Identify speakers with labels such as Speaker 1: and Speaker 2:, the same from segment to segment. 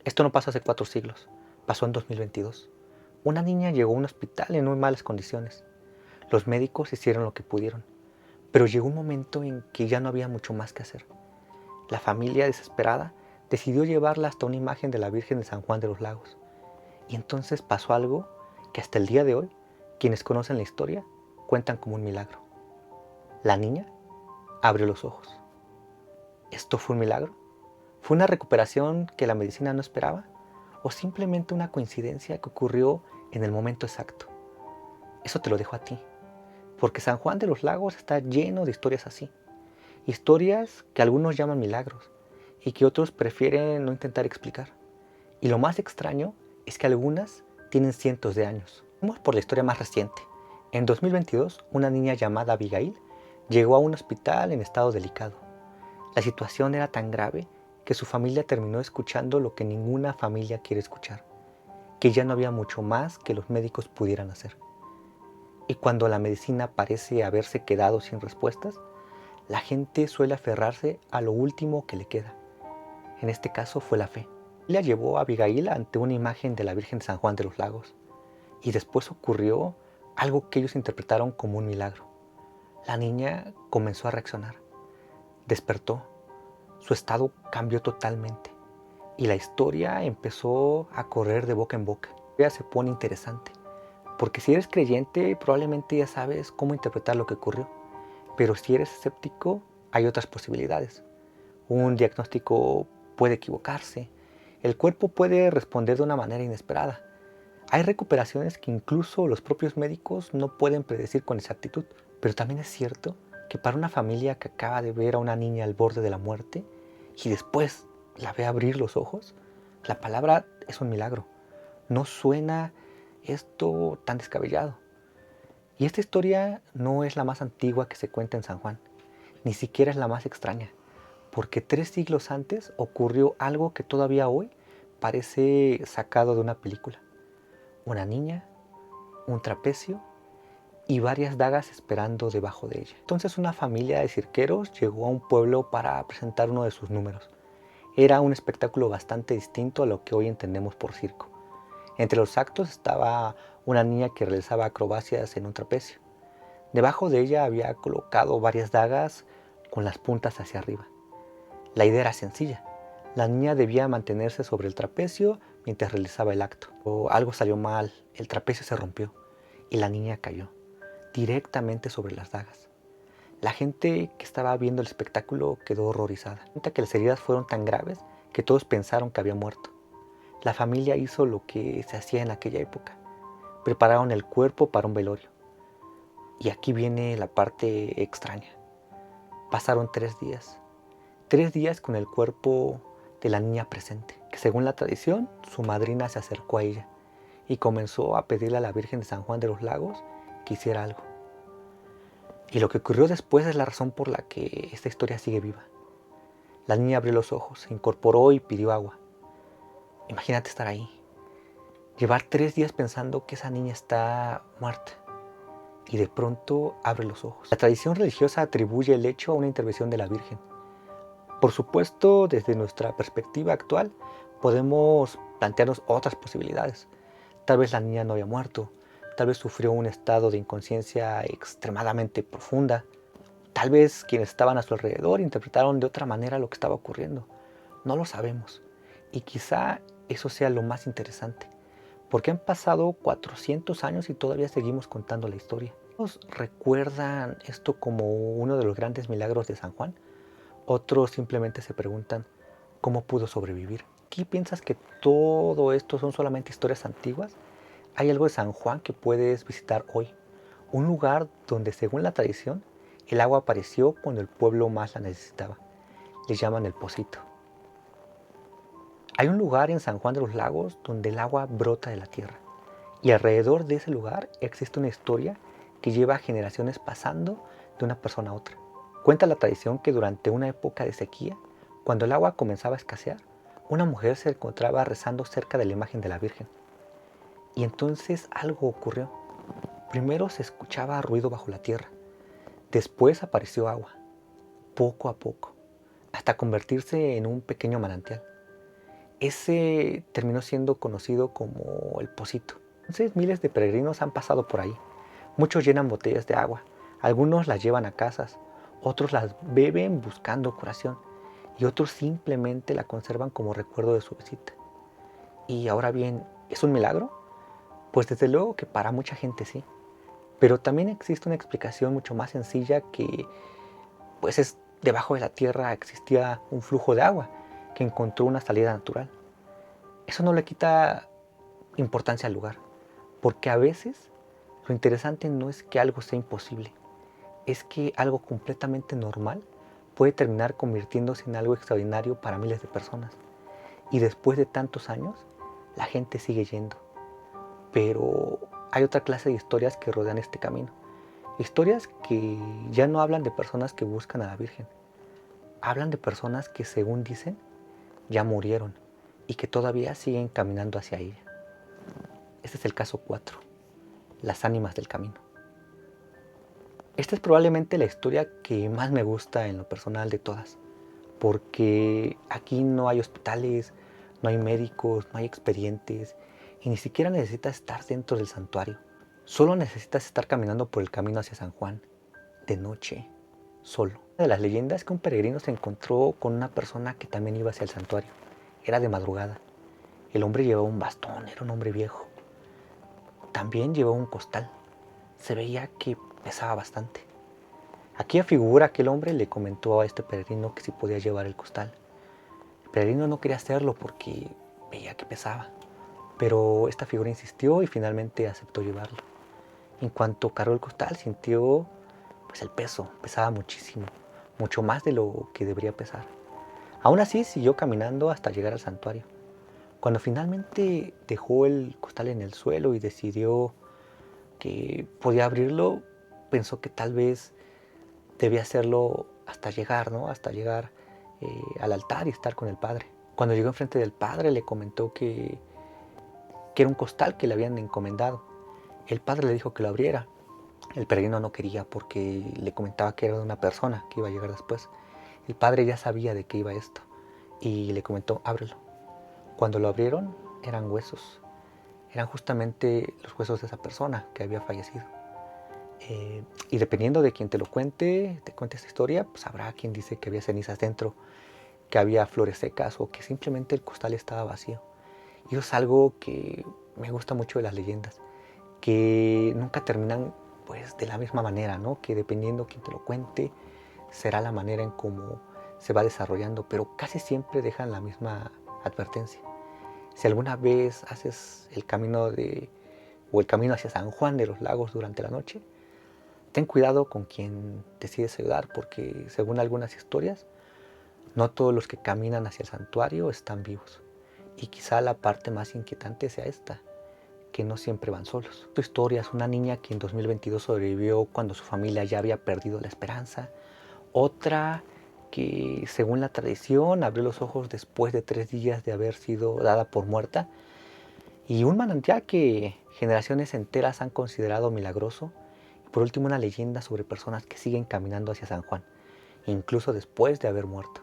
Speaker 1: Esto no pasó hace 4 siglos, pasó en 2022. Una niña llegó a un hospital en muy malas condiciones. Los médicos hicieron lo que pudieron, pero llegó un momento en que ya no había mucho más que hacer. La familia, desesperada, decidió llevarla hasta una imagen de la Virgen de San Juan de los Lagos. Y entonces pasó algo que hasta el día de hoy, quienes conocen la historia, cuentan como un milagro. La niña abrió los ojos. ¿Esto fue un milagro? ¿Fue una recuperación que la medicina no esperaba? ¿O simplemente una coincidencia que ocurrió en el momento exacto? Eso te lo dejo a ti, porque San Juan de los Lagos está lleno de historias así. Historias que algunos llaman milagros y que otros prefieren no intentar explicar. Y lo más extraño es que algunas tienen cientos de años. Vamos por la historia más reciente. En 2022, una niña llamada Abigail llegó a un hospital en estado delicado. La situación era tan grave que su familia terminó escuchando lo que ninguna familia quiere escuchar, que ya no había mucho más que los médicos pudieran hacer. Y cuando la medicina parece haberse quedado sin respuestas, la gente suele aferrarse a lo último que le queda. En este caso fue la fe. La llevó a Abigail ante una imagen de la Virgen de San Juan de los Lagos. Y después ocurrió algo que ellos interpretaron como un milagro. La niña comenzó a reaccionar. Despertó. Su estado cambió totalmente. Y la historia empezó a correr de boca en boca. Ya se pone interesante. Porque si eres creyente, probablemente ya sabes cómo interpretar lo que ocurrió. Pero si eres escéptico, hay otras posibilidades. Un diagnóstico puede equivocarse. El cuerpo puede responder de una manera inesperada. Hay recuperaciones que incluso los propios médicos no pueden predecir con exactitud. Pero también es cierto que para una familia que acaba de ver a una niña al borde de la muerte y después la ve abrir los ojos, la palabra es un milagro. No suena esto tan descabellado. Y esta historia no es la más antigua que se cuenta en San Juan, ni siquiera es la más extraña, porque 3 siglos antes ocurrió algo que todavía hoy parece sacado de una película. Una niña, un trapecio y varias dagas esperando debajo de ella. Entonces una familia de cirqueros llegó a un pueblo para presentar uno de sus números. Era un espectáculo bastante distinto a lo que hoy entendemos por circo. Entre los actos estaba una niña que realizaba acrobacias en un trapecio. Debajo de ella había colocado varias dagas con las puntas hacia arriba. La idea era sencilla. La niña debía mantenerse sobre el trapecio mientras realizaba el acto. O algo salió mal, el trapecio se rompió y la niña cayó directamente sobre las dagas. La gente que estaba viendo el espectáculo quedó horrorizada. Cuenta que las heridas fueron tan graves que todos pensaron que había muerto. La familia hizo lo que se hacía en aquella época. Prepararon el cuerpo para un velorio. Y aquí viene la parte extraña. Pasaron 3 días. 3 días con el cuerpo de la niña presente, que según la tradición, su madrina se acercó a ella y comenzó a pedirle a la Virgen de San Juan de los Lagos que hiciera algo. Y lo que ocurrió después es la razón por la que esta historia sigue viva. La niña abrió los ojos, se incorporó y pidió agua. Imagínate estar ahí, llevar 3 días pensando que esa niña está muerta y de pronto abre los ojos. La tradición religiosa atribuye el hecho a una intervención de la Virgen. Por supuesto, desde nuestra perspectiva actual, podemos plantearnos otras posibilidades. Tal vez la niña no había muerto, tal vez sufrió un estado de inconsciencia extremadamente profunda, tal vez quienes estaban a su alrededor interpretaron de otra manera lo que estaba ocurriendo. No lo sabemos. Y quizá eso sea lo más interesante, porque han pasado 400 años y todavía seguimos contando la historia. ¿Nos recuerdan esto como uno de los grandes milagros de San Juan? Otros simplemente se preguntan cómo pudo sobrevivir. ¿Qué piensas que todo esto son solamente historias antiguas? Hay algo de San Juan que puedes visitar hoy. Un lugar donde, según la tradición, el agua apareció cuando el pueblo más la necesitaba. Le llaman el Pocito. Hay un lugar en San Juan de los Lagos donde el agua brota de la tierra. Y alrededor de ese lugar existe una historia que lleva generaciones pasando de una persona a otra. Cuenta la tradición que durante una época de sequía, cuando el agua comenzaba a escasear, una mujer se encontraba rezando cerca de la imagen de la Virgen. Y entonces algo ocurrió. Primero se escuchaba ruido bajo la tierra. Después apareció agua, poco a poco, hasta convertirse en un pequeño manantial. Ese terminó siendo conocido como el Pocito. Entonces miles de peregrinos han pasado por ahí. Muchos llenan botellas de agua, algunos las llevan a casas, otros las beben buscando curación y otros simplemente la conservan como recuerdo de su visita. Y ahora bien, ¿es un milagro? Pues desde luego que para mucha gente sí, pero también existe una explicación mucho más sencilla que pues es debajo de la tierra existía un flujo de agua que encontró una salida natural. Eso no le quita importancia al lugar, porque a veces lo interesante no es que algo sea imposible, es que algo completamente normal puede terminar convirtiéndose en algo extraordinario para miles de personas. Y después de tantos años, la gente sigue yendo. Pero hay otra clase de historias que rodean este camino. Historias que ya no hablan de personas que buscan a la Virgen. Hablan de personas que, según dicen, ya murieron y que todavía siguen caminando hacia ella. Este es el caso 4, las ánimas del camino. Esta es probablemente la historia que más me gusta en lo personal de todas, porque aquí no hay hospitales, no hay médicos, no hay expedientes y ni siquiera necesitas estar dentro del santuario. Solo necesitas estar caminando por el camino hacia San Juan, de noche, solo. Una de las leyendas es que un peregrino se encontró con una persona que también iba hacia el santuario. Era de madrugada. El hombre llevaba un bastón, era un hombre viejo. También llevaba un costal. Se veía que pesaba bastante. Aquí afigura que el hombre le comentó a este peregrino que si podía llevar el costal. El peregrino no quería hacerlo porque veía que pesaba, pero esta figura insistió y finalmente aceptó llevarlo. En cuanto cargó el costal sintió pues el peso, pesaba muchísimo, mucho más de lo que debería pesar. Aún así siguió caminando hasta llegar al santuario. Cuando finalmente dejó el costal en el suelo y decidió que podía abrirlo, pensó que tal vez debía hacerlo hasta llegar, ¿no? Hasta llegar al altar y estar con el Padre. Cuando llegó enfrente del Padre le comentó que era un costal que le habían encomendado. El Padre le dijo que lo abriera. El peregrino no quería porque le comentaba que era de una persona que iba a llegar después. El Padre ya sabía de qué iba esto y le comentó, ábrelo. Cuando lo abrieron eran huesos. Eran justamente los huesos de esa persona que había fallecido. Y dependiendo de quien te cuente esta historia, pues habrá quien dice que había cenizas dentro, que había flores secas o que simplemente el costal estaba vacío. Y eso es algo que me gusta mucho de las leyendas, que nunca terminan pues de la misma manera, ¿no? Que dependiendo de quien te lo cuente, será la manera en cómo se va desarrollando, pero casi siempre dejan la misma advertencia. Si alguna vez haces el camino o el camino hacia San Juan de los Lagos durante la noche, ten cuidado con quien decides ayudar, porque según algunas historias, no todos los que caminan hacia el santuario están vivos. Y quizá la parte más inquietante sea esta, que no siempre van solos. Tu historia es una niña que en 2022 sobrevivió cuando su familia ya había perdido la esperanza. Otra que, según la tradición, abrió los ojos después de 3 días de haber sido dada por muerta. Y un manantial que generaciones enteras han considerado milagroso. Y por último, una leyenda sobre personas que siguen caminando hacia San Juan, incluso después de haber muerto.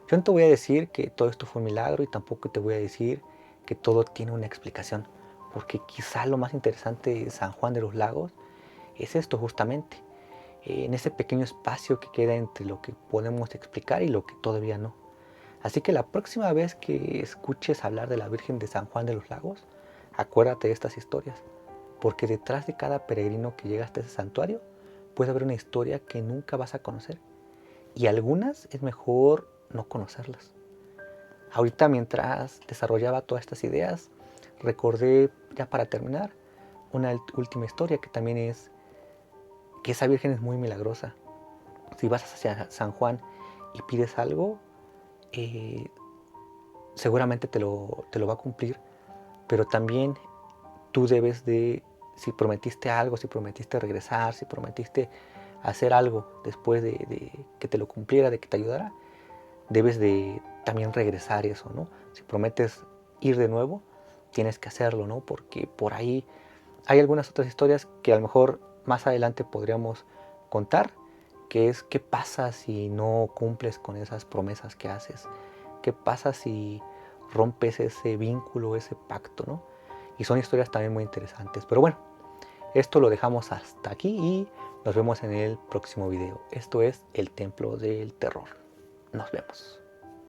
Speaker 1: Yo no te voy a decir que todo esto fue un milagro y tampoco te voy a decir que todo tiene una explicación, porque quizá lo más interesante de San Juan de los Lagos es esto justamente, en ese pequeño espacio que queda entre lo que podemos explicar y lo que todavía no. Así que la próxima vez que escuches hablar de la Virgen de San Juan de los Lagos, acuérdate de estas historias, porque detrás de cada peregrino que llega hasta ese santuario puede haber una historia que nunca vas a conocer, y algunas es mejor no conocerlas. Ahorita mientras desarrollaba todas estas ideas, recordé, ya para terminar, una última historia que también es que esa Virgen es muy milagrosa. Si vas hacia San Juan y pides algo, eh, seguramente te lo va a cumplir, pero también tú debes de, si prometiste algo, si prometiste regresar, si prometiste hacer algo después de que te lo cumpliera, de que te ayudara, debes de también regresar eso, ¿no? Si prometes ir de nuevo, tienes que hacerlo, ¿no? Porque por ahí hay algunas otras historias que a lo mejor más adelante podríamos contar, que es qué pasa si no cumples con esas promesas que haces, qué pasa si rompes ese vínculo, ese pacto, ¿no? Y son historias también muy interesantes. Pero bueno, esto lo dejamos hasta aquí y nos vemos en el próximo video. Esto es El Templo del Terror. Nos vemos.